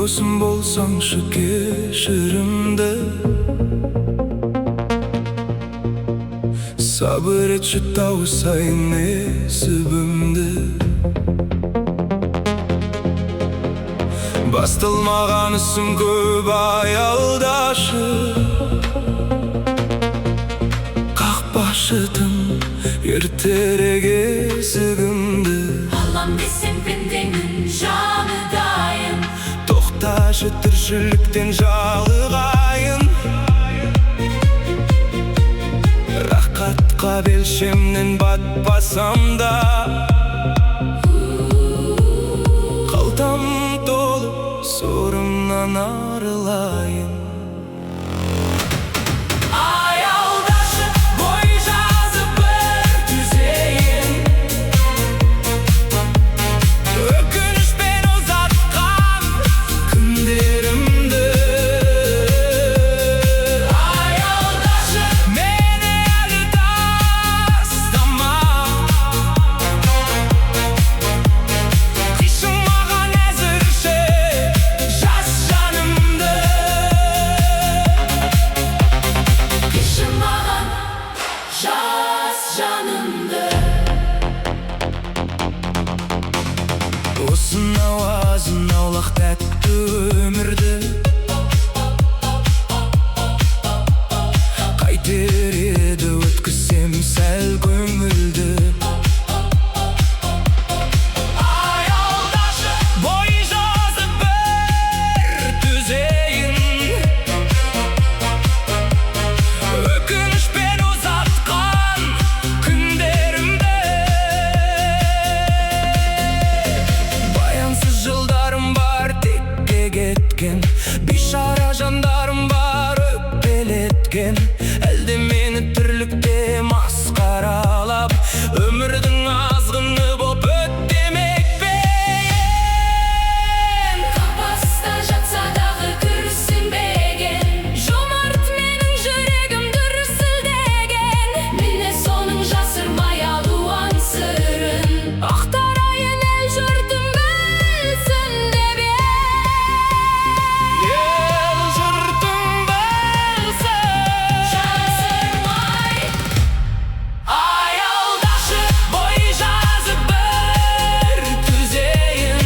досым болсаңшы кешірімді, сабыр етші тауысайын несібімді. Бастылмаған ісім көп аялдашы, қақпашы тым ертерек есігімді. Алам десем пендеңнің жаны дайын, тоқташы тіршіліктен жалығайын. Рақатқа белшемнен батпасам да, қалтам толы сорымнан арылайын. Аялдашы, бой жазып бір түзейін, өкінішпен ұзатқан күндерімді. Аялдашы, мені әлі тастама, қисынмаған әзірше жас жанымды. қисынмаған жас жанымды. Осынау азын аулақ тәтті өмірді қайтер еді өткізсем сәл көңілді. Аялдашы, бой жазып бір түзейін, өкінішпен ұзатқан күндерімді. Баянсыз жылдарым бар текке кеткен, бейшара жандарым бар өкпелеткен. Әлде мені тірлікте масқаралап, өмірдің азғыны боп өттемек пе? Қапаста жатса дағы күрсінбеген, жомарт менің жүрегім дүрсілдеген. Міне соның жасырмай алуан сырын, ақтарайын ел жұртым білсін деп Ел жұртым білсін. жасырмай. Аялдашы, бой жазып бір түзейін,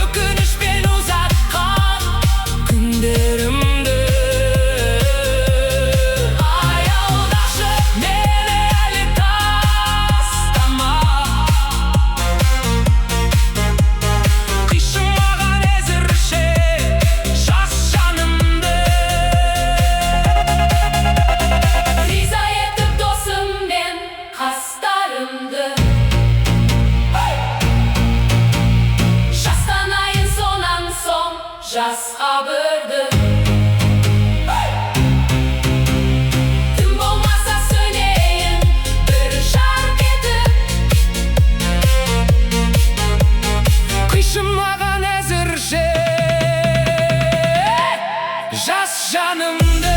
өкінішпен ұзатқан күндерімді. Аялдашы, мені әлі тастама, қисынмаған әзірше жас жанымды. Риза етіп досым мен қастарымды, жастанайын сонан соң жас қабырды. Түн болмаса сөнейін бір жарқ етіп, Қисынмаған әзірше жас жанымды.